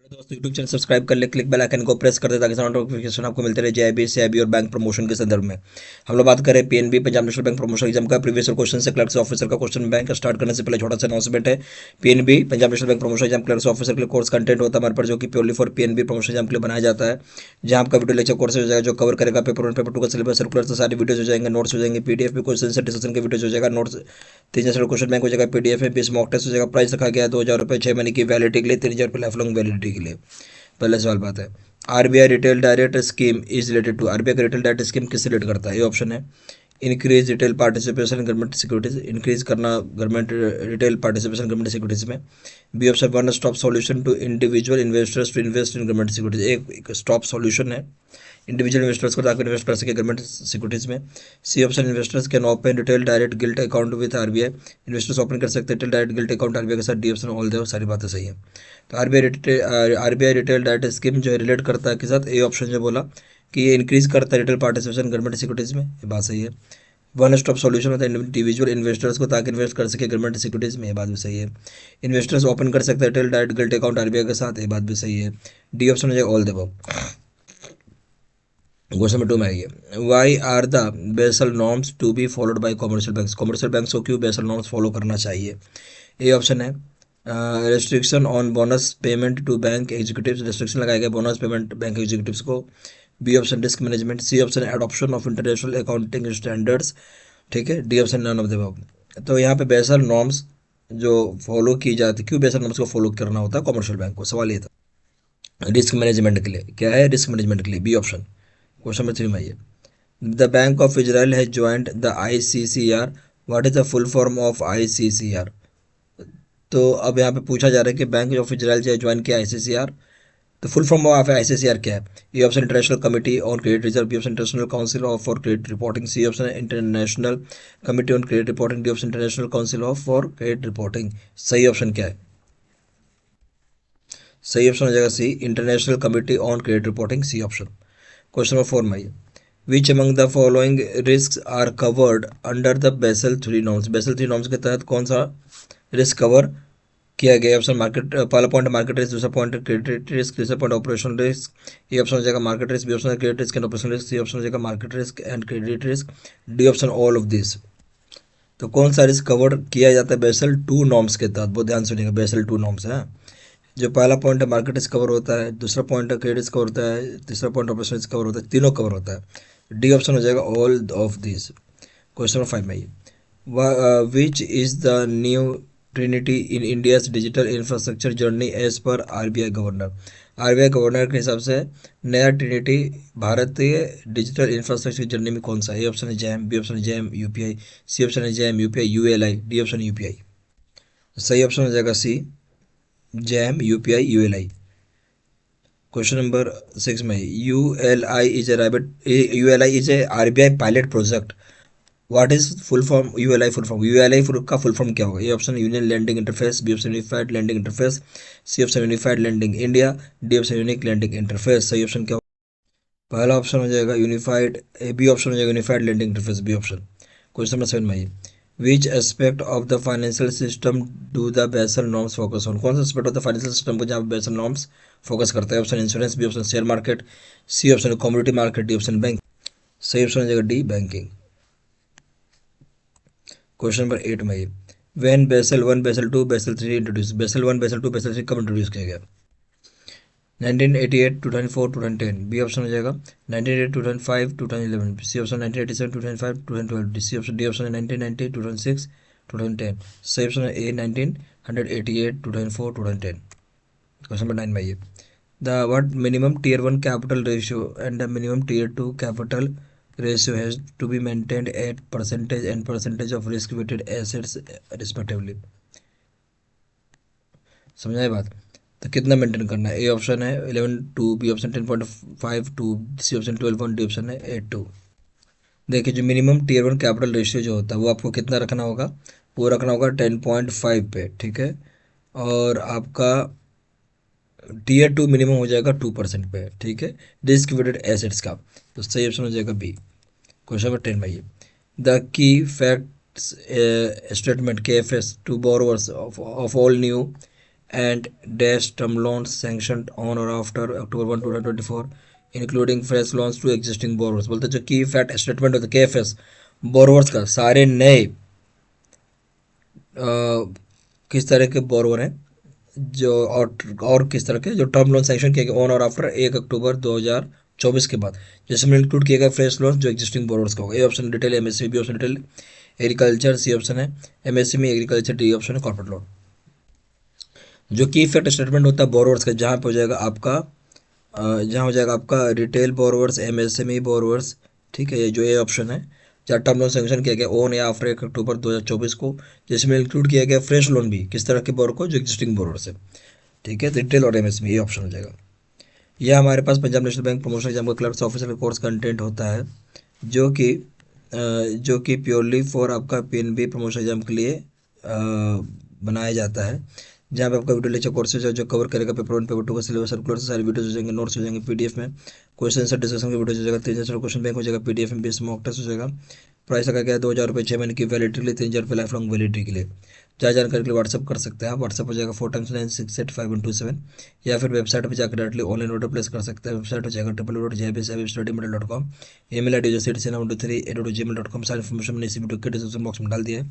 दोस्तों YouTube channel subscribe कर ले, क्लिक बेल आइकन को प्रेस कर दे ताकि सारा नोटिफिकेशन आपको मिलते रहे जेआईबी सेबी और बैंक प्रमोशन के संदर्भ में। हम लोग बात करें PNB Punjab National Bank promotion exam का प्रीवियस क्वेश्चन से क्लर्क्स ऑफिसर का क्वेश्चन बैंक स्टार्ट करने से पहले छोटा सा अनाउंसमेंट है। PNB Punjab National Bank promotion exam clerks officer के लिए कोर्स कंटेंट होता है हमारे पर, जो कि purely for PNB promotion exam के लिए बनाया जाता है, जहां आपका वीडियो लेक्चर कोर्स हो जाएगा जो कवर करेगा पेपर 1 पेपर 2 का सिलेबस, सर्कुलर से सारी वीडियोज हो जाएंगे, नोट्स हो जाएंगे, पीडीएफ भी क्वेश्चन से डिस्कशन के वीडियोज हो जाएगा, नोट्स 3 क्वेश्चन बैंक हो जाएगा पीडीएफ में, 20 मॉक टेस्ट हो जाएगा। प्राइस रखा गया है 2,000 रुपये 6 महीने की वैलिडिटी के लिए, 3,000 रुपये लाइफ लॉन्ग वैलिडिटी के लिए। पहले सवाल बात है, RBI retail direct scheme is related to, RBI का रिटेल डायरेक्ट स्कीम किससे रिलेट करता है? ये ऑप्शन है increase retail participation in government securities, increase करना government retail participation government securities में। B option one stop solution to individual investors to invest in government securities, एक stop solution है individual investors को ताकि इन्वेस्ट कर सके government securities में। C option investors can open retail direct gilt account with RBI, investors open कर सकते हैं retail direct gilt account RBI के साथ। डी ऑप्शन ऑल दे, सारी बातें सही है। तो आरबीआई रिटेल डायरेक्ट स्कीम जो है रिलेट करता है के साथ, ए ऑप्शन जो बोला कि ये इंक्रीज करता है रिटेल पार्टिसिपेशन गवर्नमेंट सिक्योरिटीज में, ये बात सही है। वन स्टॉप सॉल्यूशन होता है इंडिविजुअल इन्वेस्टर्स को ताकि इन्वेस्ट कर सके गवर्नमेंट सिक्योरिटीज में, ये बात भी सही है। इन्वेस्टर्स ओपन कर सकते हैं retail direct gilt account RBI के साथ, ये बात भी सही है। डी ऑप्शन हो जाए all the above. Question number 2 में आइए, why are the Basel norms to be followed by commercial banks, commercial banks को क्यों बेसल नॉर्म्स फॉलो करना चाहिए? ए ऑप्शन है restriction on bonus payment to bank executives, restriction लगाया गया bonus payment bank executives को। B option risk management. C option adoption of international accounting standards, ठीक है। D option none of the above. तो यहाँ पे Basel norms जो follow की जाती, क्यों बेसल नॉर्म्स को फॉलो करना होता है कॉमर्शियल बैंक को, सवाल ये था। रिस्क मैनेजमेंट के लिए, क्या है? रिस्क मैनेजमेंट के लिए, बी ऑप्शन। क्वेश्चन नंबर 3 में आइए, the Bank of Israel has joint the ICCR, what is the full form of ICCR? तो अब यहाँ पे पूछा जा रहा है कि बैंक ऑफ इजराइल जो ज्वाइन किया आईसीसीआर, तो फुल फॉर्म ऑफ आईसीसीआर क्या है? ये option international committee on credit reserve, B option international council of for credit reporting, C option international committee on credit reporting, D option international council of for credit reporting. सही option क्या है? सही option हो जाएगा C, international committee on credit reporting, C option. Question number 4 में आइए, which among the following risk are covered under the Basel 3 norms, Basel 3 norms के तहत कौन सा रिस्क कवर किया गया? ऑप्शन मार्केट, पहला पॉइंट मार्केट रिस्क, दूसरा पॉइंट क्रेडिट रिस्क, तीसरा पॉइंट ऑपरेशन रिस्क। ये ऑप्शन हो जाएगा market risk, B option credit risk and operation risk, C option हो जाएगा market risk and credit risk, D option all of this. तो कौन सा रिस्क कवर किया जाता है बेसल 2 नॉर्म्स के तहत? बहुत ध्यान सुनिएगा, बेसल 2 नॉर्म्स है। जो पहला पॉइंट है मार्केट रिस्क कवर होता है, दूसरा पॉइंट है क्रेडिट रिस्क कवर होता है, तीसरा पॉइंट ऑपरेशन रिस्क कवर होता है, तीनों कवर होता है। डी ऑप्शन हो जाएगा all of this. Question number 5 में आइए, which is the new trinity in India's digital infrastructure journey as per RBI governor, RBI governor के हिसाब से नया ट्रिनिटी भारतीय डिजिटल इंफ्रास्ट्रक्चर जर्नी में कौन सा है? ए ऑप्शन है जैम, बी ऑप्शन है जैम यूपीआई, सी ऑप्शन है JAM UPI ULI, D option UPI. सही ऑप्शन हो जाएगा C, JAM UPI ULI. Question number 6 में, ULI is a RBI pilot project, what is full form ULI full form? यूएलआई का full form क्या होगा? A option union lending interface, B option unified lending interface, C option unified lending India, D option unique landing interface. सही option क्या होगा? पहला option हो जाएगा यूनिफाइड, बी ऑप्शन हो जाएगा unified lending interface, B option. Question number 7 में आइए, which aspect of the financial system do the Basel norms focus on, कौन सा aspect of the financial system को जहाँ बेसल नॉर्म्स फोकस करता है? Option insurance, B option share market, C option commodity market, D option bank. सही option हो जाएगा D, banking. Question number 8 में ये, when Basel 1 Basel 2 basal 3 introduce, basal 1 Basel 2 basal 3 कब इंट्रोड्यूस किया गया? 1988, 2004, 2010, बी ऑप्शन हो जाएगा 1988, 2005, 2011, C option 1987, 2005, 2012, C option D option है 1990, 2006, 2010। सही ऑप्शन है ए 1988, 2004, 2010। क्वेश्चन नंबर 9 में ये, the what minimum tier 1 capital ratio and the minimum tier 2 capital ratio has to be maintained at percentage and percentage of risk weighted assets respectively, समझा ये बात? तो कितना मेंटेन करना है? ए ऑप्शन है 11 2, B option 10.52, C option 12 D option है 8 2। देखिए जो मिनिमम टीयर 1 कैपिटल रेशियो जो होता है वो आपको कितना रखना होगा? वो रखना होगा 10.5 पे, ठीक है। और आपका टीयर 2 मिनिमम हो जाएगा 2% पे, ठीक है, रिस्क वेटेड एसेट्स का। तो सही ऑप्शन हो जाएगा बी। क्वेश्चन नंबर 10 भाई, the key facts statement K F S to borrowers of all new and dash term loans sanctioned on or after October 1 2024 including fresh loans to existing borrowers। बोलते जो की fact statement होता है KFS borrowers का सारे नए किस तरह के बोरोवर हैं जो और किस तरह के जो टर्म लोन सैंक्शन किए गए ऑन और आफ्टर 1 अक्टूबर 2024 के बाद जिसमें इंक्लूड किए गए फ्रेश लोन जो एग्जिस्टिंग बोरोवर्स का होगा। A option detail MSME, B option detail agriculture, C option है एमएसएमई एग्रीकल्चर, डी ऑप्शन है कॉर्पोरेट लोन। जो की इफेक्ट स्टेटमेंट होता है बोरोवर्स का जहाँ पे हो जाएगा आपका जहाँ हो जाएगा आपका रिटेल बोरोवर्स, एमएसएमई बोरोवर्स, ठीक है, ये जो ए ऑप्शन है जहाँ टर्म लोन सेंक्शन किया गया ऑन या आफ्टर 1 अक्टूबर 2024 को जिसमें इंक्लूड किया गया फ्रेश लोन भी किस तरह के बोरो को जो एग्जिस्टिंग बोरोवर्स है, ठीक है, रिटेल और एमएसएमई ये ऑप्शन हो जाएगा। यह हमारे पास Punjab National Bank promotion exam का क्लर्क्स ऑफिसर का कोर्स कंटेंट होता है जो कि प्योरली फॉर आपका पीएनबी प्रमोशन एग्जाम के लिए बनाया जाता है जहाँ पे आपका वीडियो लेक्चर कोर्सेज है जो कवर करेगा पेपर 1 पेपर 2 का सिलेबस सर्कुलर से सारे वीडियोस हो जाएंगे, नोट्स हो जाएंगे पीडीएफ में, क्वेश्चन आंसर डिस्कशन के वीडियो हो जाएगा, 3 क्वेश्चन बैंक हो जाएगा पीडीएफ में, 20 मॉक टेस्ट हो जाएगा। प्राइस लगा गया 2,000 रुपये 6 महीने की वैलिडिटी के लिए, 3,000 रुपये लाइफ लॉन्ग वैलिडिटी के लिए। ज़्यादा जानकारी के लिए व्हाट्सअप कर सकते हैं आप, व्हाट्सअप हो जाएगा 4x9685127 या फिर वेबसाइट पर जाकर डायरेक्टली ऑनलाइन ऑर्डर प्लेस कर सकते हैं। वेबसाइट हो जाएगा www.jbstudymedia.com, email ID जो citizen123@gmail.com। सारी इन्फॉर्मेशन मैंने इसी वीडियो के डिस्क्रिप्शन बॉक्स में डाल दिया है।